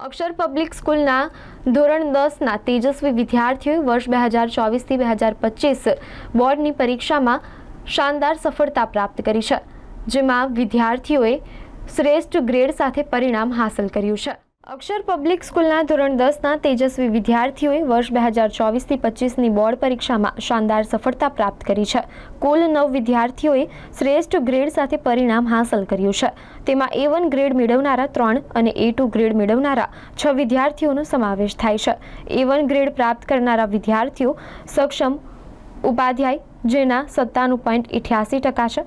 અક્ષર public સ્કૂલના ધોરણ 10ના તેજસ્વી વિદ્યાર્થીઓએ વર્ષ 2024થી 2025 બોર્ડની પરીક્ષામાં શાનદાર સફળતા પ્રાપ્ત કરી છે, જેમાં વિદ્યાર્થીઓએ શ્રેષ્ઠ ગ્રેડ સાથે પરિણામ હાંસલ કર્યું છે। અક્ષર પબ્લિક સ્કૂલના ધોરણ 10ના તેજસ્વી વિદ્યાર્થીઓએ વર્ષ 2024થી 25ની બોર્ડ પરીક્ષામાં શાનદાર સફળતા પ્રાપ્ત કરી છે। કુલ 9 વિદ્યાર્થીઓએ શ્રેષ્ઠ ગ્રેડ સાથે પરિણામ હાંસલ કર્યું છે। તેમાં A1 ગ્રેડ મેળવનારા 3 અને A2 ગ્રેડ મેળવનારા 6 વિદ્યાર્થીઓનો સમાવેશ થાય છે। A1 ગ્રેડ પ્રાપ્ત કરનારા વિદ્યાર્થીઓ સક્ષમ ઉપાધ્યાય, જેના 97.88% છે,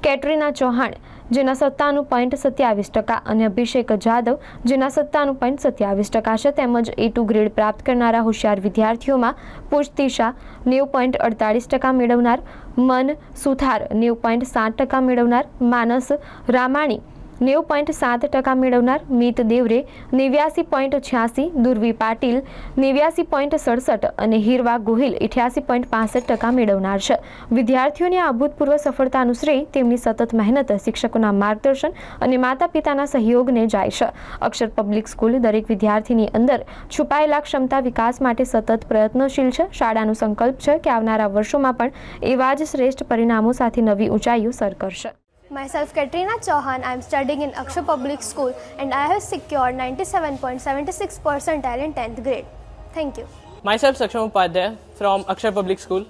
કેટરીના ચૌહાણ, જેના 97.27% અને અભિષેક જાદવ, જેના 97.27% છે, તેમજ A2 ગ્રેડ પ્રાપ્ત કરનારા હોશિયાર વિદ્યાર્થીઓમાં પુષ્ટિ શાહ 90.48% મેળવનાર, મન સુથાર 90.60% મેળવનાર, માનસ રામાણી 90.7% મેળવનાર, મિત દેવરે 89.86%, દુર્વી પાટીલ 89.67% અને હીરવા ગોહિલ 88.65% મેળવનાર છે। વિદ્યાર્થીઓની આ અભૂતપૂર્વ સફળતાનું શ્રેય તેમની સતત મહેનત, શિક્ષકોના માર્ગદર્શન અને માતા પિતાના સહયોગને જાય છે। અક્ષર પબ્લિક સ્કૂલ દરેક વિદ્યાર્થીની અંદર છુપાયેલા ક્ષમતા વિકાસ માટે સતત પ્રયત્નશીલ છે। શાળાનું સંકલ્પ છે કે આવનારા વર્ષોમાં પણ એવા જ શ્રેષ્ઠ પરિણામો સાથે નવી ઊંચાઈઓ સર કરશે। Myself Katrina Chauhan. I am studying in Akshar Public School and I have secured 97.76 percentile in 10th grade. Thank you. Myself Saksham Upadhyay from Akshar Public School,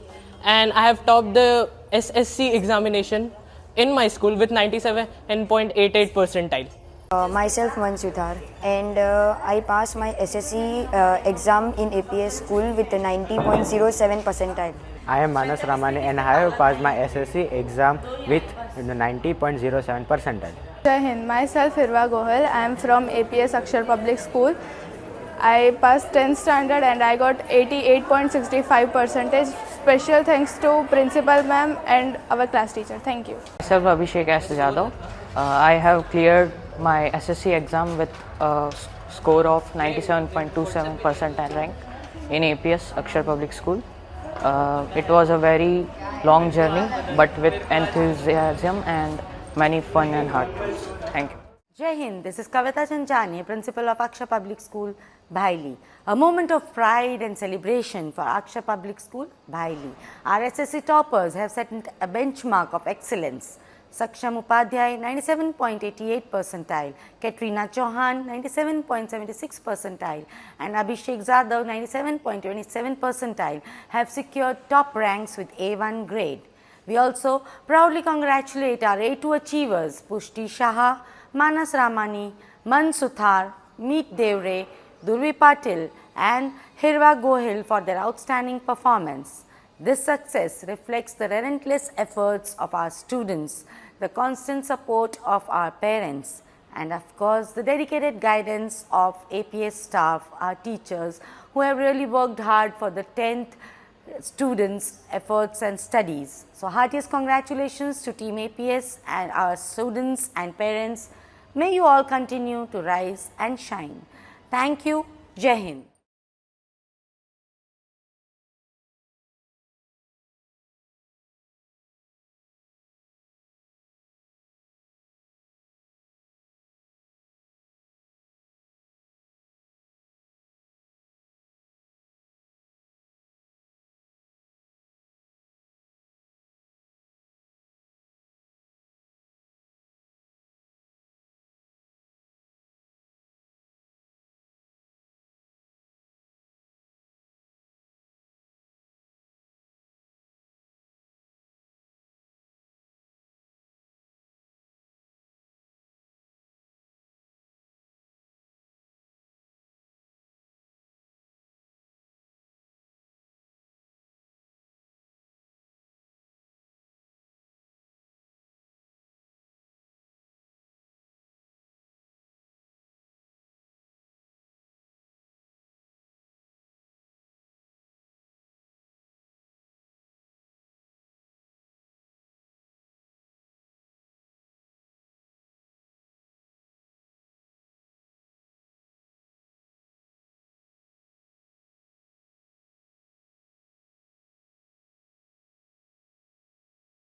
and I have topped the SSC examination in my school with 97.88 percentile. Myself Man Sudhar, and I passed my SSC exam in APS school with a 90.07 percentile. I am Manas Ramani and I have passed my SSC exam with 90.07 percentile. Jai Hind. Myself Hirva Gohil. I am from APS Akshar Public School. I passed 10th standard and I got 88.65 percentage. Special thanks to Principal Ma'am and our class teacher. Thank you. Myself Abhishek S. Jadhav. I have cleared my SSC exam with a score of 97.27 percentile rank in APS Akshar Public School. It was a very long journey, but with enthusiasm and many fun and hard times. Thank you. Jai Hind. This is Kavita Chanchani, Principal of Akshar Public School, Bhaili. A moment of pride and celebration for Akshar Public School, Bhaili. Our SSC toppers have set a benchmark of excellence. Saksham Upadhyay 97.88 percentile, Katrina Chauhan 97.76 percentile and Abhishek Jadhav 97.27 percentile have secured top ranks with A1 grade. We also proudly congratulate our A2 achievers Pushti Shah, Manas Ramani, Man Suthar, Meet Devre, Durvi Patil and Hirva Gohil for their outstanding performance. This success reflects the relentless efforts of our students, the constant support of our parents, and of course the dedicated guidance of APS staff, our teachers, who have really worked hard for the 10th students' efforts and studies. So heartiest congratulations to Team APS and our students and parents. May you all continue to rise and shine. Thank you. Jai Hind.